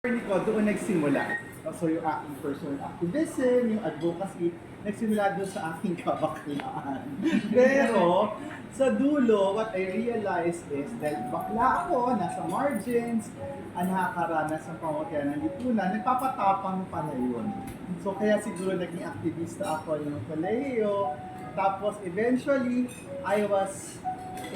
ko doon nagsimula. So yung aking personal activism, yung advocacy, nagsimula doon sa aking kabaklaan. Pero sa dulo, what I realized is dahil bakla ako, nasa margins, nakakaranas ng pamutya ng lipunan, nagpapatapang pala yun. So kaya siguro naging aktivista ako ng kolehiyo. Tapos eventually, I was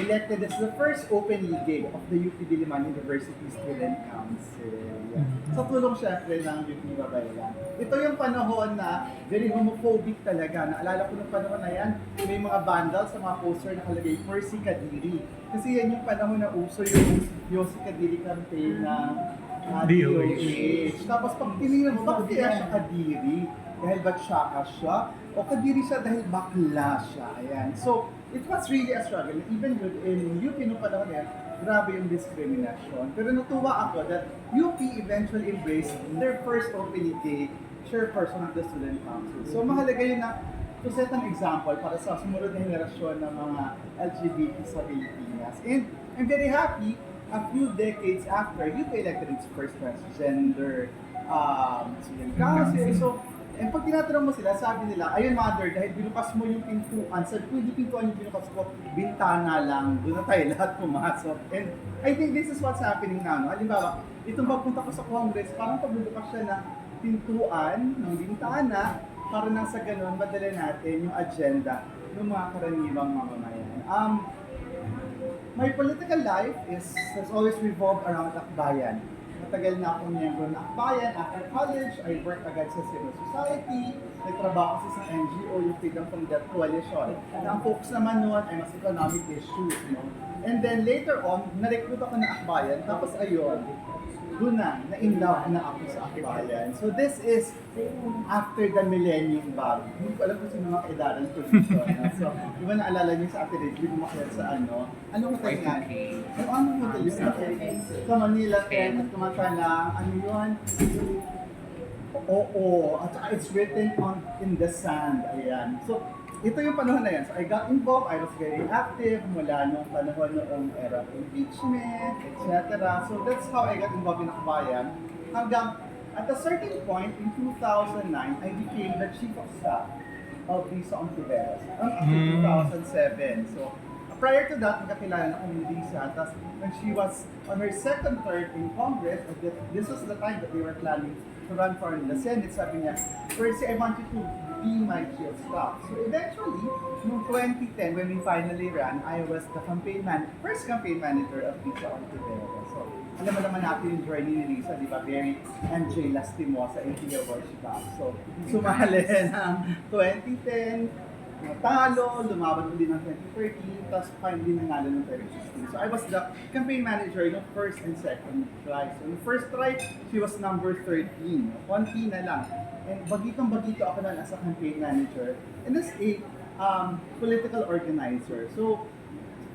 elected as the first openly gay of the UP Diliman University Student Council. Yeah. Sa tulong syempre ng UP Babaylan. Ito yung panahon na very homophobic talaga. Naalala ko ng panahon na yan, may mga vandals sa mga poster nakalagay, Percy Kadiri. Kasi yan yung panahon na uso yung Yossi Kadiri campaign ng DOH. Tapos pag tinignan mo, bakit kaya siya Kadiri? Dahil ba't syaka siya? O Kadiri siya dahil bakla siya. Ayan. So, it was really a struggle. Even in UP nung panahon yan, grabe yung discrimination. Pero natuwa ako that UP eventually embraced their first openly gay chairperson of the student council. So mahalaga yun na to set an example para sa sumunod na henerasyon ng mga LGBT sa Pilipinas. And I'm very happy, a few decades after, UP elected its first transgender student council. So, and pag tinatanong mo sila, sabi nila, ayun mother, dahil binukas mo yung pintuan, sabi ko, hindi pintuan yung binukas ko, bintana lang, doon na tayo lahat pumasok. And I think this is what's happening now. No? Halimbawa, itong pagpunta ko sa Congress, parang pagbubukas siya ng pintuan, ng bintana, para nang sa ganun, madala natin yung agenda ng mga karaniwang mamamayan. My political life has always revolved around akbayan. Matagal na akong miyembro ng akbayan. After college, I worked agad sa civil society. Nagtrabaho kasi sa NGO, yung Freedom from Debt Coalition. Na ang focus naman noon ay mas economic issues. No? And then later on, na-recruit ako ng akbayan. Tapos ayun, doon na-in love na ako sa akbayan. So this is after the millennium bag. Hindi ko alam kung sino mga kaidaran ko dito. So, di ba naalala niyo sa Ate Red, hindi kumakaya sa anong hotel nga? Anong hotel yun? Sa Manila, at kumanta ng, ano yun? Oo, at saka it's written in the sand. Ayan. So, ito yung panahon na yan. So, I got involved, I was very active mula nung panahon noong era of impeachment, etc. So, that's how I got involved in akbayan. Hanggang at a certain point, in 2009, I became the chief of staff of Risa Ontiveros. Until 2007. So, prior to that, nagkakilala na kami ni Risa. Tapos, when she was on her second term in Congress, this was the time that they were planning to run for the Senate. Sabi niya, Percy, I want you to be my chief of staff. So, eventually, noong 2010, when we finally ran, I was the first campaign manager of Risa Ontiveros. So, alam mo naman natin yung journey ni Risa, di ba? Very MJ Lastimosa in Tia Worship House. So, sumali ng 2010, natalo, lumaban ulit ng 2013, tapos finally nanalo ng 2016. So I was the campaign manager ng first and second try. So yung first try, she was number 13. Konti na lang. And bagitong-bagito ako na as a campaign manager and as a political organizer. So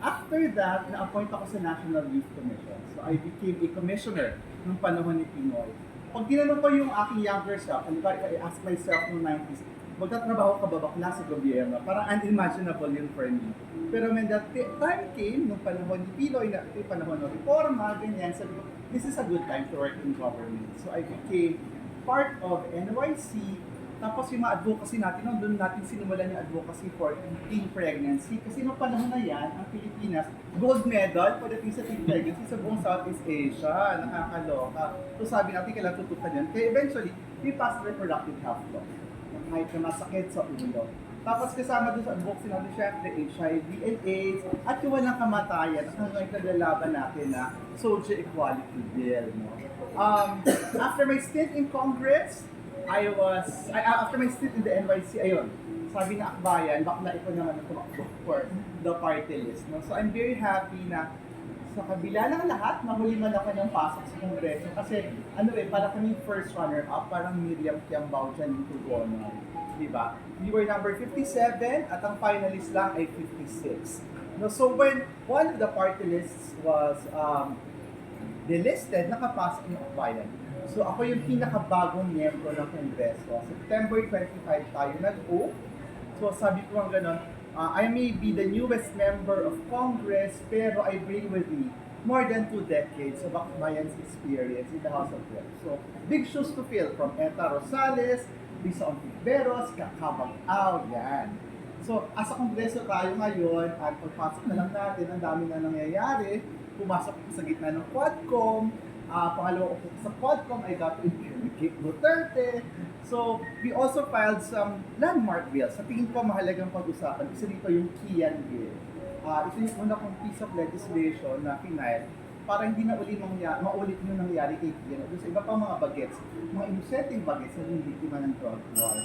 after that, na-appoint ako sa National Youth Commission. So I became a commissioner nung panahon ni Pinoy. Pag tinanong ko yung aking younger self, I asked myself noong 90s, magtatrabaho ka ba bakla sa gobyerno? Parang unimaginable yun for me. Pero when that time came, nung panahon ni Pinoy, yung panahon ng reforma, ganyan, sabi ko, this is a good time to work in government. So I became part of NYC. Tapos yung mga advocacy natin, doon natin sinimulan yung advocacy for teen pregnancy. Kasi nung panahon na yan, ang Pilipinas, gold medal pagdating sa teen pregnancy sa buong Southeast Asia. Nakakaloka. So sabi natin, kailangan tutukan yan. Kaya eventually, we passed reproductive health law. Kahit na masakit sa ulo. Tapos kasama doon sa advocacy natin, syempre, HIV and AIDS, at yung walang kamatayan, at hanggang naglalaban natin na social equality bill. No? After my stint in Congress, after my stint in the NYC, ayun, sabi na akbayan, bakla ito naman ang tumakbo for the party list. No? So I'm very happy na sa kabila ng lahat, nahuli man ako ng pasok sa Kongreso. Kasi, para kaming first runner-up, parang Miriam Kiambao dyan yung tugono. Diba? We were number 57 at ang finalist lang ay 56. No, so when one of the party lists was delisted, nakapasok ng akbayan. So ako yung pinakabagong miyembro ng Kongreso. September 25 tayo nag-oath. So sabi ko ang gano'n, I may be the newest member of Congress, pero I bring with me more than 2 decades of Akbayan's experience in the House of Reps. So, big shoes to fill from Eta Rosales, Lisa Ontiveros, Kakabang-Aw, yan. So, as a kongreso tayo ngayon, at pagpasok na lang natin, ang dami na nangyayari. Pumasok ko sa gitna ng Quadcom. Pangalawa ko sa Quadcom, I got to interview Kate Duterte. So, we also filed some landmark bills. Sa tingin ko, mahalagang pag-usapan. Isa dito yung Kian Bill. Ito yung una kong piece of legislation na final para hindi na maulit yung nangyari kay Kian. Sa iba pang mga bagets, mga inosenteng bagets na hindi biktima ng drug war.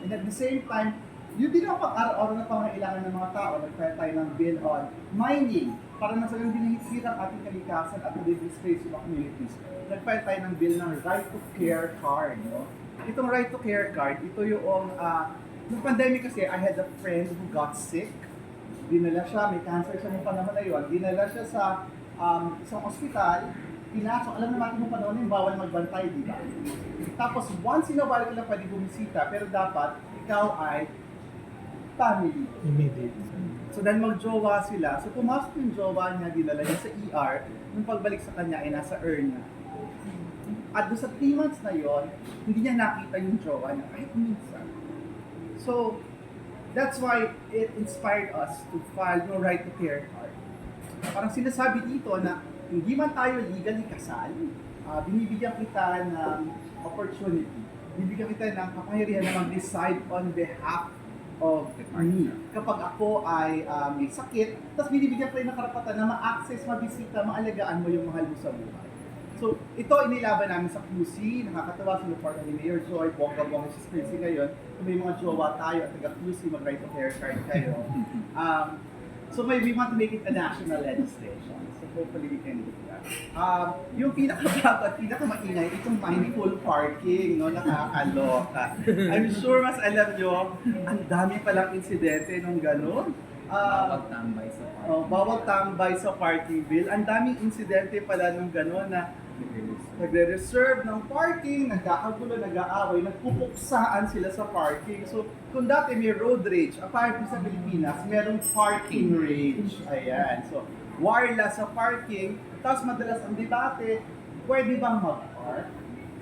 And at the same time, yun din ang pang-araw-araw na pangailangan ng mga tao. Nag-file tayo ng bill on mining para na sa ganun din ang ating kalikasan at the space of communities. Nag-file tayo ng bill ng right to care card. No? Itong right to care card, ito yung, nung pandemic kasi, I had a friend who got sick. Dinala siya, may cancer siya nung panahon na yun. Dinala siya sa isang ospital. Pinasok, alam naman nung panahon yung bawal magbantay, di ba? Tapos once in a while ka lang pwede bumisita, pero dapat ikaw ay family. Immediate. So dahil mag-jowa sila, so pumasok yung jowa niya, dinala niya sa ER, nung pagbalik sa kanya ay nasa urn niya. At doon sa 3 months na yon, hindi niya nakita yung jowa niya kahit minsan. So, that's why it inspired us to file no right to care card. Parang sinasabi dito na hindi man tayo legally kasal, binibigyan kita ng opportunity, binibigyan kita ng kapangyarihan na mag-decide on behalf of me. Kapag ako ay may sakit, tapos binibigyan ko ng karapatan na ma-access, mabisita, maalagaan mo yung mahal mo sa buhay. So, ito inilaban namin sa QC, nakakatawa sa part ni Mayor Joy, bongga-bongga sa Quincy ngayon, kung may mga jowa tayo at taga-QC, mag-right to care card kayo. So, we want to make it a national legislation. So, hopefully we can do that. Yung pinaka-bago at pinaka-maingay, itong mindful parking, no, nakakaloka. I'm sure mas alam nyo, ang dami palang insidente nung gano'n. Bawal tambay sa parking. Bawal tambay sa parking bill. Ang daming insidente pala nung gano'n na nagre-reserve ng parking, nagkakagulo, nag-aaway, nagpupuksaan sila sa parking. So, kung dati may road rage, apparently sa Pilipinas, merong parking rage. Ayan. So, warla sa parking, tapos madalas ang debate, pwede bang mag-park?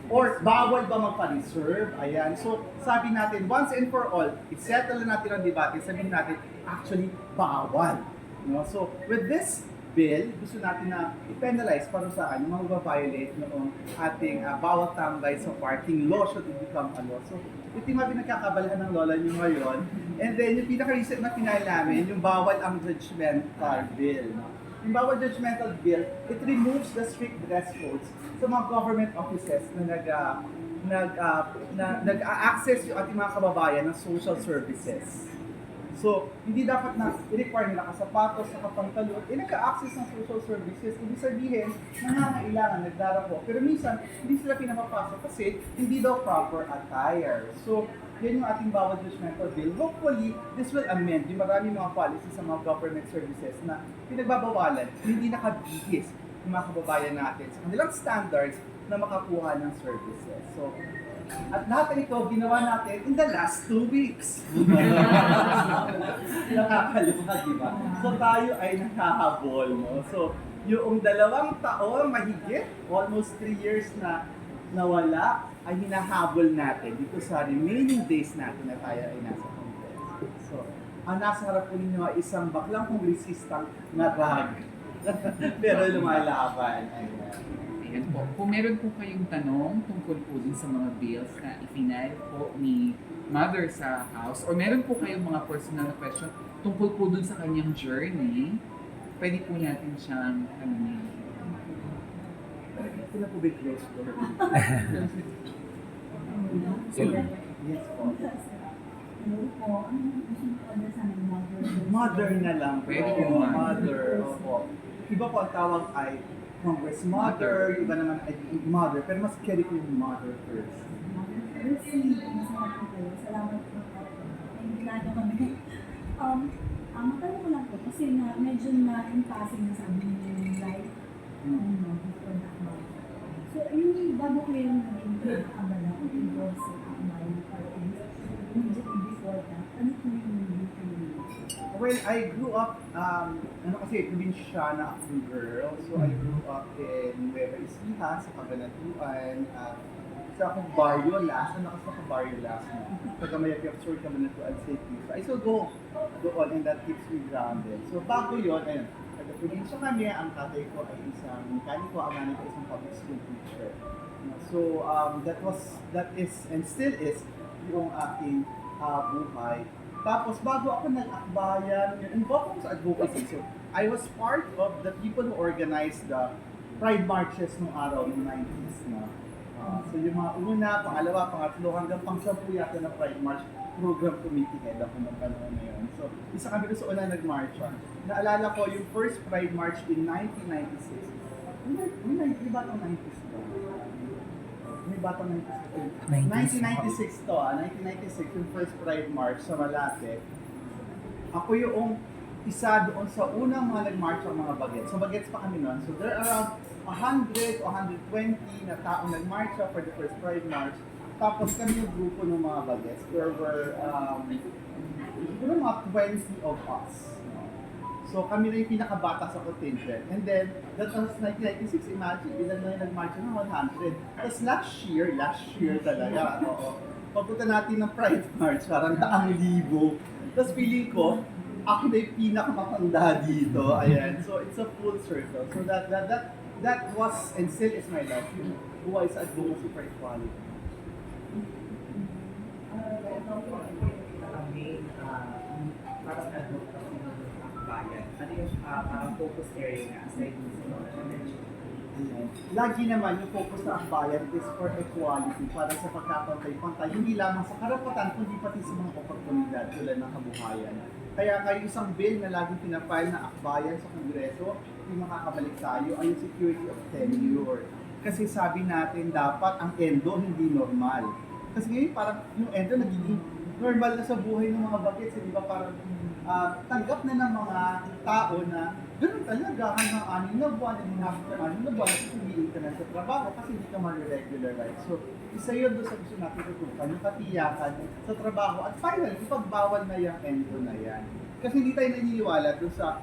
Or bawal ba magpa-reserve? Ayan. So, sabi natin, once and for all, isettle na natin ang debate, sabihin natin, actually, bawal. No? So, with this bill, gusto natin na i-penalize para saan yung mga violate noong ating bawal tambay sa parking law should it become a law. So, ito yung mga pinagkakabalahan ng lola nyo ngayon. And then, yung pinaka-recent na final namin, yung bawal ang judgmental bill. Yung bawal judgmental bill, it removes the strict dress codes sa mga government offices na nag-access yung ating mga kababayan ng social services. So, hindi dapat na i-require nila kasapatos, nakapantalon, nagka-access ng social services. Ibig sabihin, nangangailangan, nagdarako. Pero minsan, hindi sila pinapapasok kasi hindi daw proper attire. So, yan yung ating bawal judgmental bill. Hopefully, this will amend yung marami mga policies sa mga government services na pinagbabawalan, hindi nakabihis yung mga kababayan natin sa kanilang standards na makakuha ng services. So, at lahat ng ito, ginawa natin in the last 2 weeks. Nakakaloka, di ba? So tayo ay nakahabol, no? So, yung 2 taon, mahigit, almost 3 years na nawala, ay hinahabol natin dito sa remaining days natin na tayo ay nasa Congress. So, ang nasa harap po ninyo ay isang baklang kongresistang narag. Pero lumalaban. Ayan. Ayan po. Kung meron po kayong tanong tungkol po din sa mga bills na ifinal po ni Mother sa House, or meron po kayong mga personal na question tungkol po dun sa kanyang journey, pwede po natin siyang tanongin. Ito na po ba close door? So, Yes po. Hello po, ano gusto ko order sa amin, Mother na lang po. Pwede po, Mother. Opo. Iba po ang tawag ay Congress Mother, iba naman ay Mother, pero mas carry ko yung Mother first. Masarap po kayo. Salamat po. Ang ginagawa kami. Matanong ko lang po, kasi medyo na-impassing na sabi niyo yung life. Before that month. So, yung bago ko yung naging abala ko involved sa akbayan para immediately before that, ano po yung naging kanina? Well, I grew up, ano kasi, probinsyana akong girl. So, I grew up in Nueva Ecija, sa Cabanatuan. Sa akong barrio last, ano kasi ako barrio last na. Taga Mayagap Sur, Cabanatuan City. So, I still go doon and that keeps me grounded. So, bago yun, ayun, taga-probinsya kami, ang tatay ko ay isang mekaniko, ang nanay ko isang public school teacher. So, that is, and still is, yung aking buhay. Tapos, bago ako nag-akbayan, involved ako sa advocacy. So, I was part of the people who organized the Pride Marches nung araw, ng 90s na. So, yung mga una, pangalawa, pangatlo, hanggang pang-sampu yata na Pride March program committee head ako ng panahon na yun. So, isa kami doon sa una nag-march. Naalala ko yung first Pride March in 1996. May batang 90s ba? May batang 1996 to 1996 yung first Pride March sa Malate. Ako yung isa doon sa unang mga nag-march ang mga bagets. So bagets pa kami noon. So there are around 100 o 120 na taong nag-march for the first Pride March. Tapos kami yung grupo ng mga bagets. There were siguro mga 20 of us. So kami na yung pinakabata sa contingent. And then, that was 1996, imagine, ilan na yung nag-march ng 100. Tapos last year talaga, oo. Pagpunta natin ng Pride March, parang 100,000. Tapos feeling ko, ako na yung pinakamatanda dito. Ayan. So it's a full circle. So that was and still is my life. Yung buhay sa advocacy for equality. Para sa advocacy ng bayan, ano yung parang focus area na aside dun sa mga na-mention? Lagi naman yung focus ng bayan is for equality, para sa pagkapantay-pantay, hindi lamang sa karapatan, kundi pati sa mga oportunidad tulad ng kabuhayan. Kaya kayo isang bill na laging pinafile na akbayan sa Kongreso, yung makakabalik tayo, ay yung security of tenure. Kasi sabi natin dapat ang endo hindi normal. Kasi ngayon parang yung endo nagiging normal na sa buhay ng mga bagets, di ba parang tanggap na ng mga tao na ganoon talaga hanggang 6 na buwan, and after 6 na buwan, susubiin ka na sa trabaho kasi hindi ka ma-regularize. So, isa yun doon sa gusto natin tutukan, yung katiyakan sa trabaho. At finally, ipagbawal na yung endo na yan. Kasi hindi tayo naniniwala doon sa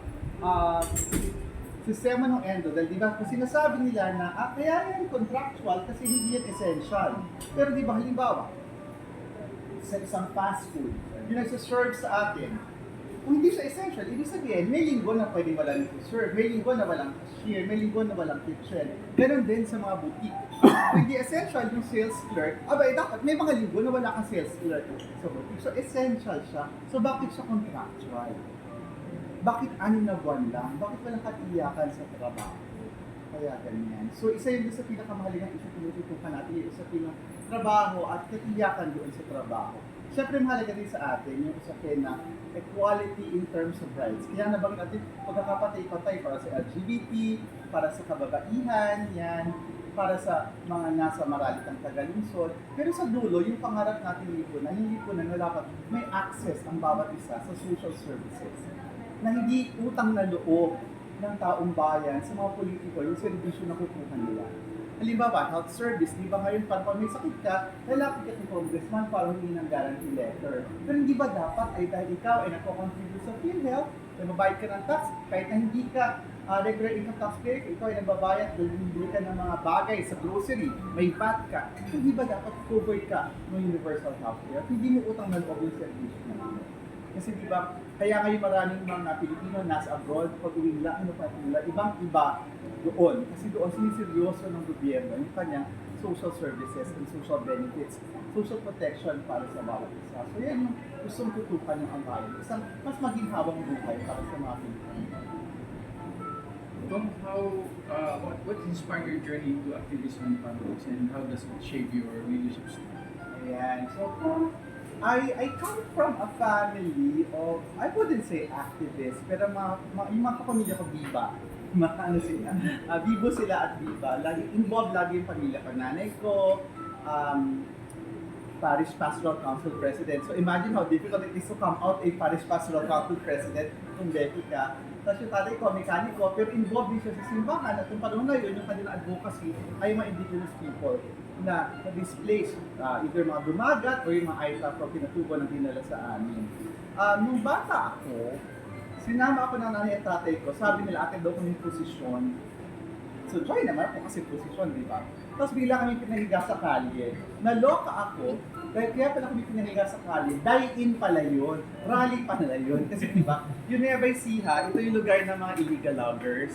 sistema ng endo. Dahil di ba, kung sinasabi nila na, kaya yan contractual kasi hindi yan essential. Pero di ba, halimbawa, sa isang fast food, yung nagsaserve sa atin, kung hindi siya essential, ibig sabihin, may linggo na pwede walang nagsaserve, may linggo na walang cashier, may linggo na walang kitchen. Ganon din sa mga boutique. Kung hindi essential yung sales clerk, dapat may mga linggo na wala kang sales clerk sa boutique. So essential siya. So bakit siya contractual? Bakit 6 na buwan lang? Bakit walang katiyakan sa trabaho? Kaya ganyan. So isa yun sa pinakamahalagang isa tinututukan natin, yung usapin ng trabaho at katiyakan doon sa trabaho. Siyempre mahalaga din sa atin yung usapin na equality in terms of rights. Kaya nabanggit natin pagkakapatay-patay para sa LGBT, para sa kababaihan, yan, para sa mga nasa maralitang tagalingsod. Pero sa dulo, yung pangarap natin yung lipunan na dapat may access ang bawat isa sa social services. Na hindi utang na loob ng taong bayan sa mga politiko yung servisyo na kukuha nila. Halimbawa, health service, di ba ngayon pag may sakit ka, lalapit ka ng congressman para humingi ng guarantee letter. Pero hindi ba dapat ay dahil ikaw ay nagko-contribute sa PhilHealth, nagbabayad ka ng tax, kahit na hindi ka regular income taxpayer, ikaw ay nagbabayad dahil bumibili ka ng mga bagay sa grocery, may VAT ka, hindi ba dapat covered ka ng universal healthcare? Hindi mo utang na loob yung servisyo na ito. Kasi di ba, kaya ngayon maraming mga Pilipino nasa abroad, pag-uwi nila, ibang-iba doon. Kasi doon siniseryoso ng gobyerno yung kanyang social services and social benefits, social protection para sa bawat isa. So yan yung gustong tutukan ng bayan. Isang mas maginhawang buhay para sa mga Pilipino. Dom, what inspired your journey to activism in politics and how does it shape your leadership style? Ayan. So, I come from a family of, I wouldn't say activist, pero yung mga kapamilya ko, biba. Ano sila, bibo sila at biba. Involved lagi yung pamilya ko. Nanay ko, Parish Pastoral Council President. So imagine how difficult it is to come out a Parish Pastoral Council President kung Becky ka. Tapos yung tatay ko, mekaniko, pero involved din siya sa simbahan. At yung panahon na yun, yung kanilang advocacy ay mga indigenous people na displaced, either mga dumagat o yung mga ITAP o pinatubo na dinala sa amin. Nung bata ako, sinama ako ng nanay at tatay ko, sabi nila, ate daw kami posisyon. So try naman ako kasi posisyon, di ba? Tapos bigla kami pinahiga sa kalye. Naloka ako, dahil kaya pala kami pinahiga sa kalye, die-in pala yun. Rally pala yun. Kasi di ba, yung Nueva Ecija, ito yung lugar ng mga illegal loggers.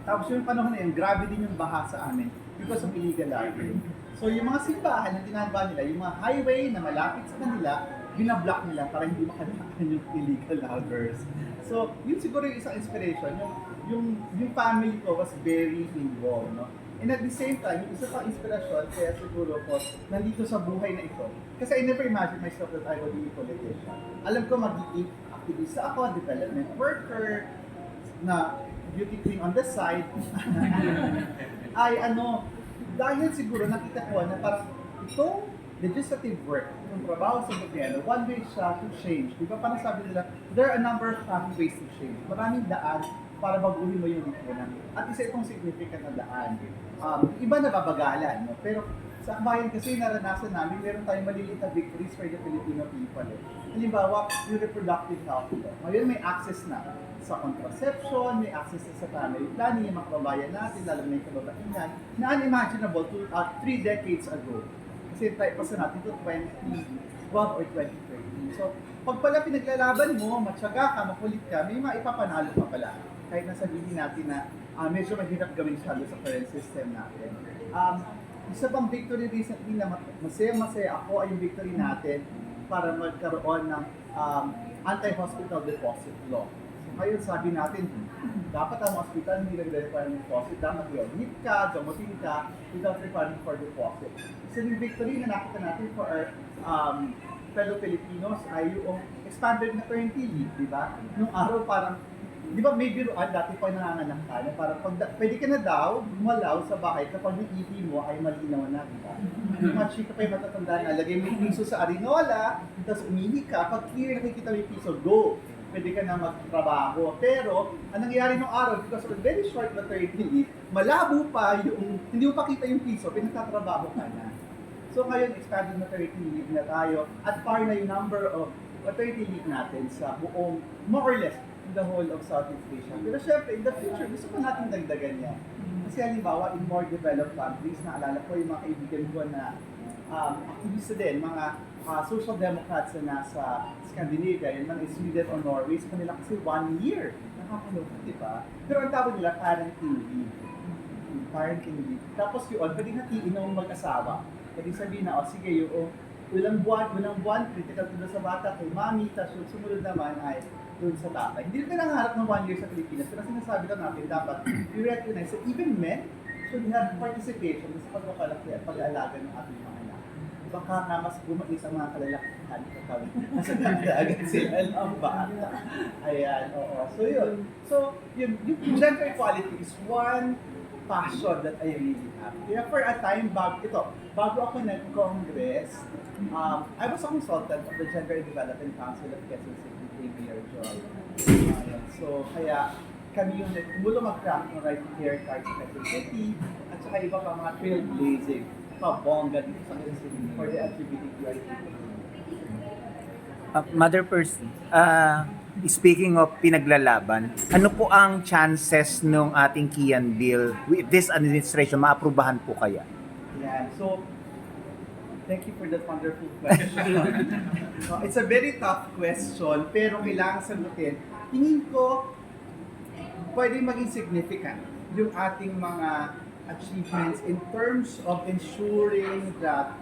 Tapos yung panahon na yun, grabe din yung baha sa amin because of illegal logging. So yung mga simbahan na ginagawa nila, yung mga highway na malapit sa kanila, binablock nila para hindi makadaan yung illegal loggers. So yun siguro yung isang inspiration, yung family ko was very involved, no? And at the same time, yung isa pang inspirasyon, kaya siguro ko, nandito sa buhay na ito. Kasi I never imagined myself that I would be a politician. Alam ko magiging activist ako, development worker, na beauty queen on the side. Ay dahil siguro nakita ko na parang itong legislative work, yung trabaho sa gobyerno, one way siya to change. Di ba parang sabi nila, there are a number of pathways to change. Maraming daan para baguhin mo yung lipunan. At isa itong significant na daan. Iba nababagalan, no? Pero sa bayan kasi naranasan namin, meron tayong maliliit na victories for the Filipino people. Halimbawa, yung reproductive health law. Ngayon may access na sa contraception, may access na sa family planning, yung mga kababayan natin, lalo na yung kababaihan, na unimaginable 3 decades ago. Kasi tayo pa sa natin ito 2012 or 2013. So, pag pala pinaglalaban mo, matyaga ka, makulit ka, may maipapanalo pa pala. Kahit na sabihin natin na medyo mahirap gawin siya sa current system natin. Isa pang victory recently na masaya ako ay yung victory natin para magkaroon ng anti-hospital deposit law. So ngayon sabi natin, dapat ang hospital hindi nagre-require ng deposit, dapat i-admit ka, gamutin ka, without requiring for deposit. So yung victory na nakita natin for our fellow Filipinos ay yung expanded maternity leave, di ba? Nung araw parang di ba may biruan dati pa nanganganak ka na parang pwede ka na daw gumalaw sa bahay kapag yung ihi mo ay malinaw na, di ba? Yung mga chika pa yung matatanda na lagay mo yung piso sa arinola, tapos umihi ka, pag clear nakikita mo yung piso, go! Pwede ka na magtrabaho. Pero, ang nangyayari nung araw, because of very short maternity leave, malabo pa yung, hindi mo pakita yung piso, pinagtatrabaho ka na. So ngayon, expanded maternity leave na tayo at par na yung number of maternity leave natin sa buong, more or less, in the whole of Southeast Asia. Pero syempre, in the future, gusto ko natin dagdagan yan. Kasi halimbawa, in more developed countries, naalala ko yung mga kaibigan ko na aktivista din, mga social democrats na nasa Scandinavia, yung mga Sweden o Norway, sa kanila kasi 1 year. Nakakalungkot, di ba? Pero ang tawag nila, parenting leave. Parenting leave. Tapos yun, pwede hatiin ng mag-asawa. Pwede sabihin na, sige, yung ulang buwan, critical to sa bata, kay mami, tapos yung sumunod naman ay doon sa tatay. Hindi rin nangarap ng 1 year sa Pilipinas, pero sinasabi lang natin, dapat i-recognize that even men should have participation sa pagpakalaki at pag-aalaga ng ating mga anak. Baka nga mas bumais ang mga kalalakihan kapag nasa dagdagan sila ng bata. Ayan, oo. So yun. So, yung gender equality is one passion that I really have. Kaya for a time, bago ako nag-Congress, I was a consultant of the Gender and Development Council of Quezon City, Mayor Joy. So, kaya kami yung tumulong mag-craft ng right to care card sa Quezon City at saka iba pa mga trailblazing pabongga dito sa Quezon City for the LGBTQI people. Mother Percy, speaking of pinaglalaban, ano po ang chances nung ating Kian Bill with this administration maaprubahan po kaya? Yeah, so thank you for that wonderful question. It's a very tough question, pero kailangan sagutin. Tingin ko, pwede maging significant yung ating mga achievements in terms of ensuring that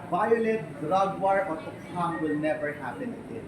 violent drug war or tukhang will never happen again.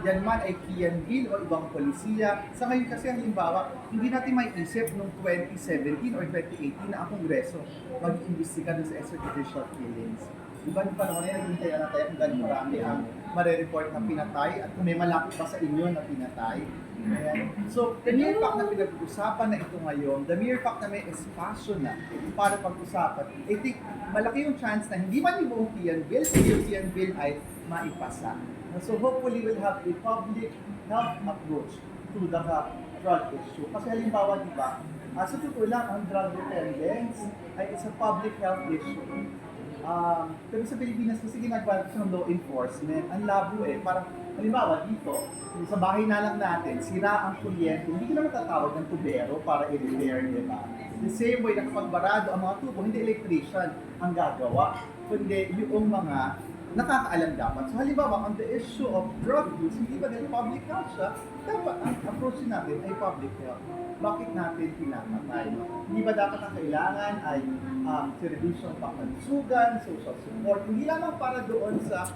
Yan man ay Kian Bill o ibang polisiya. Sa ngayon kasi halimbawa, hindi natin maiisip noong 2017 or 2018 na ang Kongreso mag-iimbestiga sa extrajudicial killings. Diba yung panahon na naghintay na tayo kung gano'ng marami ang marereport na pinatay at kung may malapit pa sa inyo na pinatay. Ayan. So, the mere fact na pinag-uusapan na ito ngayon, the mere fact na may espasyo na para pag-usapan, I think malaki yung chance na hindi man yung buong Kian Bill, yung Kian Bill ay maipasa. So hopefully we'll have a public health approach to the drug issue. Kasi halimbawa, di ba, sa totoo lang, ang drug dependence ay it's a public health issue. Pero sa Pilipinas kasi ginagawa ito ng law enforcement. Ang labo parang halimbawa dito, sa bahay na lang natin, sira ang kuryente, hindi ka na matatawag ng tubero para i-repair, di ba? The same way na kapag barado ang mga tubo, hindi electrician ang gagawa, kundi yung mga nakakaalam dapat. So halimbawa, on the issue of drug use, hindi ba dahil public health siya, dapat ang approach natin ay public health. Bakit natin pinapatay? Hindi ba dapat ang kailangan ay servisyong pangkalusugan, social support, hindi lamang para doon sa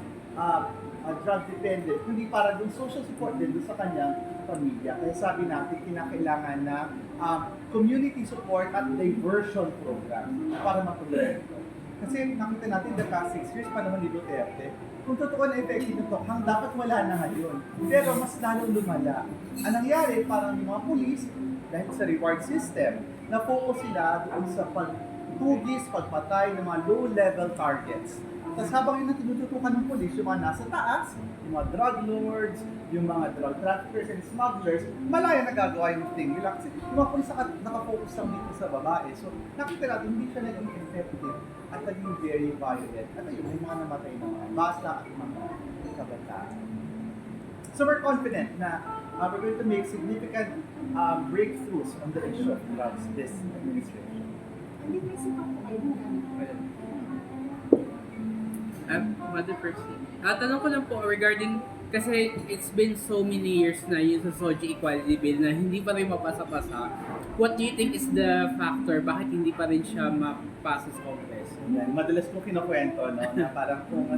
drug dependent, kundi para doon social support din doon sa kanyang pamilya. Kaya sabi natin, kinakailangan na community support at diversion program para matuloy ito. Kasi nakita natin the past 6 years, panahon ni Duterte, kung totoo na effective ito, dapat wala na ngayon. Pero mas lalong lumala. Ang nangyari, parang yung mga pulis, dahil sa reward system, na-focus sila doon sa pagtugis, pagpatay ng mga low-level targets. Tapos habang yun ang tinututukan ng pulis, yung mga nasa taas, yung mga drug lords, yung mga drug traffickers and smugglers, malaya nagagawa yung thing nila. Kasi yung mga pulis nakafocus lang dito sa babae. So nakita natin, hindi siya naging effective at naging very violent. At ayun, may mga namatay na mga bata at mga kabataan. So we're confident na we're going to make significant breakthroughs on the issue of drugs this administration. Hindi may sipat na kayo. Mother Percy. Tanong ko lang po regarding, kasi it's been so many years na yun sa SOGI Equality Bill na hindi pa rin mapasa-pasa. What do you think is the factor? Bakit hindi pa rin siya mapasa sa Congress? Yan, madalas ko kinukwento, no, na parang kung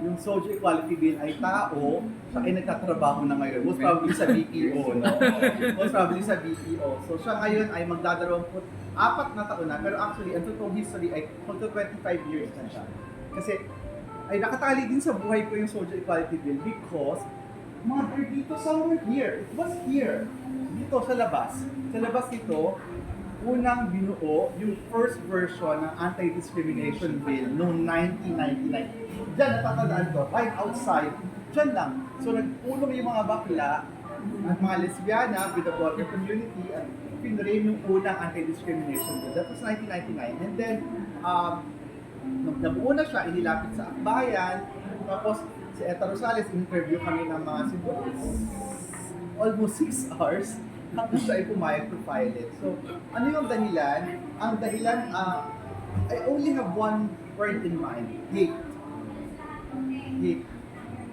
yung SOGI Equality Bill ay tao, siya ay nagtatrabaho na ngayon. Most probably sa BPO, no? Most probably sa BPO. So siya ngayon ay magdadalawang-4 na taon na, pero actually, ang totoong history ay 25 years na siya. Kasi ay nakatali din sa buhay ko yung SOGI Equality Bill because mother dito somewhere here. It was here. Dito sa labas. Sa labas ito, unang binuo yung first version ng Anti-Discrimination Bill noong 1999. Diyan, natatandaan ko, right outside. Diyan lang. So nagpulong yung mga bakla at mga lesbiana with the broader community at pinrame yung unang Anti-Discrimination Bill. That was 1999. And then, nung nabuo na siya, inilapit sa akbayan. Tapos, si Eta Rosales, interview kami ng mga siguro almost 6 hours hanggang siya ay pumayag to file it. So, ano yung dahilan? Ang dahilan, I only have one word in mind, hate. Hate.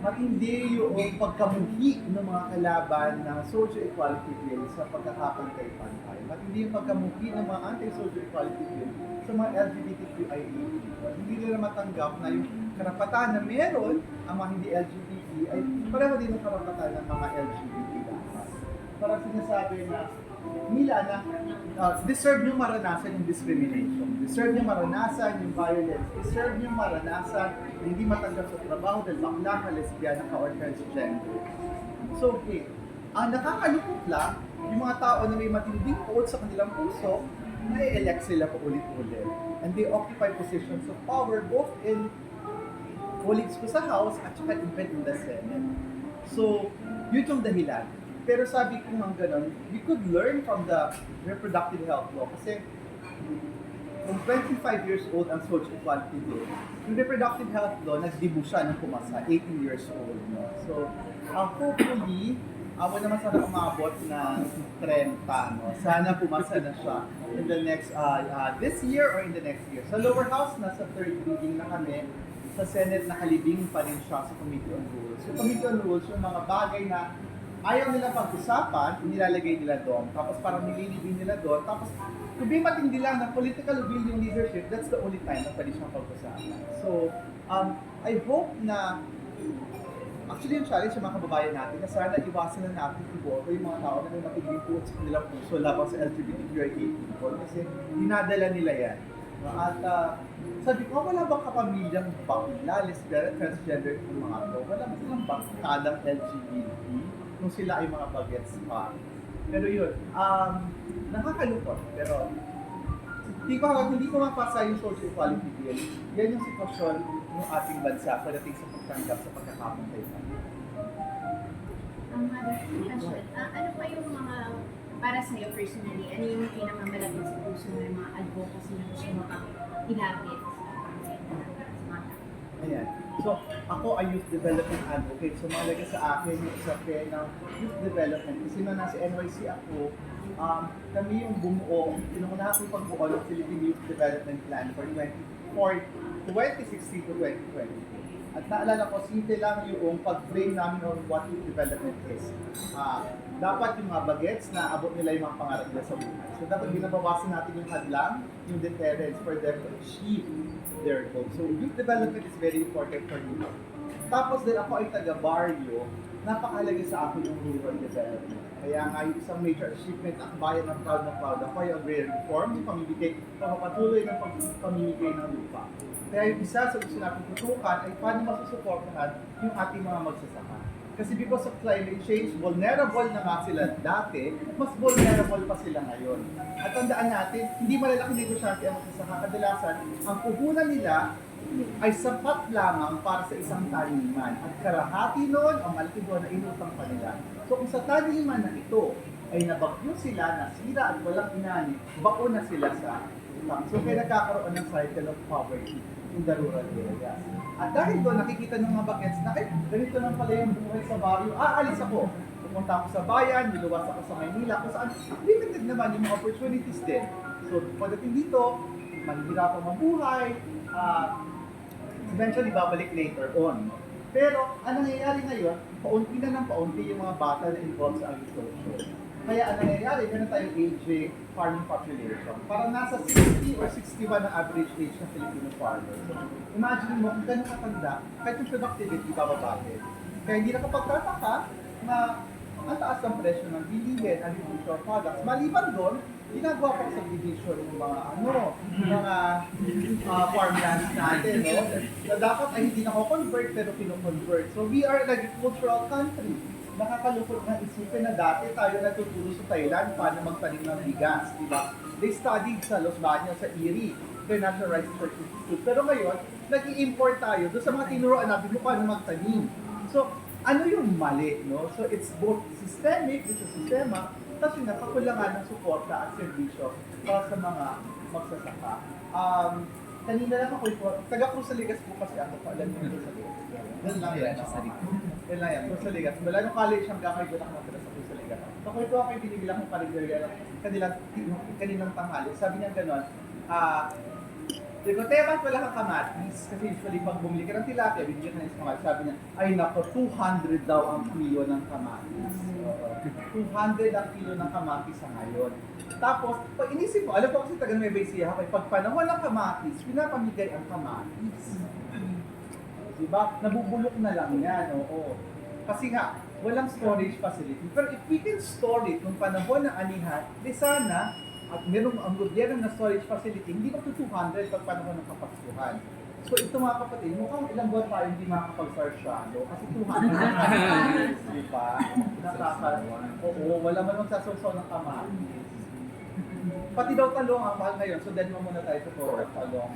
Matindi yung pagkamuhi ng mga kalaban ng SOGI Equality Bill sa pagkakapantay-pantay. Matindi yung pagkamuhi ng mga anti-SOGI Equality Bill sa mga LGBTQIA people. Hindi nila matanggap na yung karapatan na meron ang mga hindi LGBT ay pareho din ang karapatan ng mga LGBT dapat. Parang sinasabi na nila na deserve nyo maranasan yung discrimination, deserve nyo maranasan yung violence, deserve nyo maranasan na hindi matanggap sa trabaho dahil bakla ka, lesbiana ka, or transgender. So, okay. Ang nakakalungkot lang, yung mga tao na may matinding puot sa kanilang puso, na-elect sila pa ulit-ulit. And they occupy positions of power both in colleagues ko sa House at saka even in the Senate. So, yun yung dahilan. Pero sabi ko ng ganun, we could learn from the reproductive health law kasi kung 25 years old ang SOGI Equality Bill, yung reproductive health law, nagdibu siya ng pumasa, 18 years old. No? So, hopefully, ako naman sana umabot na 30, no? Sana pumasa na siya in the next, this year or in the next year. Sa lower house, nasa third reading na kami. Sa Senate, nakalibing pa rin siya sa Committee on Rules. Yung Committee on Rules, yung mga bagay na ayaw nila pag-usapan, nilalagay nila doon. Tapos parang nililibing nila doon. Tapos, kung di matindi lang na political will yung leadership, that's the only time na pwede siyang pag-usapan. So, I hope na, actually yung challenge sa mga kababayan natin, na sana iwasan na natin iboto yung mga tao na may matinding po sa kanilang puso labang sa LGBTQIA people kasi dinadala nila yan. At sabi ko, wala bang kapamilyang bakla, lesbian, transgender yung mga to? Wala ba silang bakladang LGBT? Kung sila ay mga bagets pa. Pero yun, nakakalungkot. Pero hindi ko mapasa yung SOGI Equality Bill. Yan yung sitwasyon ng ating bansa pagdating sa pagtanggap sa pagkakapantay. Ang mother question, ano pa yung mga, para sa'yo personally, ano yung pinakamalapit sa puso mo yung mga advocacy na gusto mo pang ilapit sa mga tao? Ayan. So, ako ay youth development advocate. So, mahalaga sa akin yung usapin ng youth development. Kasi nung nasa NYC ako, kami yung bumuo, pinukunahan ko yung pagbuo ng Philippine Youth Development Plan for 2016 to 2020. At naalala ko, simple lang yung pag-frame namin on what youth development is. Dapat yung mga bagets na abot nila yung mga pangarap nila sa buhay. So dapat binabawasan natin yung hadlang, yung deterrence for them to achieve their goals. So youth development is very important for me. Tapos din ako ay taga-barrio, napakahalaga sa akin yung rural development. Kaya nga yung isang major achievement, akbayan ng proud na proud ako ay ang rare reform, yung pagpapatuloy ng pamimigay ng lupa. Kaya yung isa sa gusto natin tutukan ay paano masusuportahan yung ating mga magsasaka. Kasi because of climate change, vulnerable na nga sila dati, mas vulnerable pa sila ngayon. At tandaan natin, hindi malalaki negosyante ang magsasaka. Kadalasan, ang puhunan nila ay sapat lamang para sa isang taniman. At kalahati noon, ang malaki doon na inutang pa nila. So kung sa taniman na ito ay nabagyo sila, nasira at walang inani, baon na sila sa utang. So kaya nagkakaroon ng cycle of poverty in the rural areas. At dahil doon, nakikita ng mga bagets na, ganito lang pala yung buhay sa baryo. Alis ako. Pumunta ako sa bayan, niluwas ako sa Maynila, kung saan limited naman yung mga opportunities din. So pagdating dito, mahihirapan mabuhay, eventually babalik later on. Pero ang nangyayari ngayon, paunti na ng paunti yung mga bata na involved sa agriculture. Kaya ang nangyayari, ganun tayong age farming population. Parang nasa 60 or 61 ang average age ng Filipino farmer. So, imagine mo, kung ganun katanda, kahit yung productivity bababahin. Kaya hindi nakapagtataka na ang taas ng presyo ng bilihin, agricultural products. Maliban doon, ginagawa pa sa division ng mga farmlands natin, no? Na dapat ay hindi nako-convert pero kino-convert. So we are an agricultural country. Nakakalungkot na isipin na dati tayo natuturo sa Thailand paano magtanim ng bigas, di ba? They studied sa Los Baños, sa Erie, their National Rice Research Institute. Pero ngayon, nag-i-import tayo doon sa mga tinuruan natin kung paano magtanim. So, ano yung mali, no? So, it's both systemic, it's a sistema, tapos yung nakakulangan ng suporta at serbisyo para sa mga magsasaka. Kanina lang ako, taga Cruzaligas po kasi ako, alam niyo Cruzaligas. Doon lang yan. Doon lang yan, Cruzaligas. Mula nung college hanggang kayo doon ako natira sa Cruzaligas. Nakuha ko yung binibilang kong kaligaya kaninang tanghali. Sabi niya gano'n, Tebat wala kang kamatis. Kasi usually pag bumili ka ng tilapia, bibigyan ka ng isang kamatis. Sabi niya, ay nako, 200 daw ang kilo ng kamatis. 200 ang kilo ng kamatis sa ngayon. Tapos, pag inisip mo, alam ko kasi taga Nueva Ecija, pag panahon ng kamatis, pinapamigay ang kamatis. Diba? Nabubulok na lang yan, oo. Kasi nga, walang storage facility. Pero if we can store it nung panahon ng anihan, di sana, at merong ang gobyerno na storage facility, hindi ba ito 200 pag panahon ng kapaskuhan? So ito mga kapatid, mukhang ilang buwan tayo hindi makakapag-sarsyado kasi 200 di ba? Oo, wala man magsasawsaw ng kamatis. Pati daw talong ang mahal ngayon, so then mo muna tayo sa talong.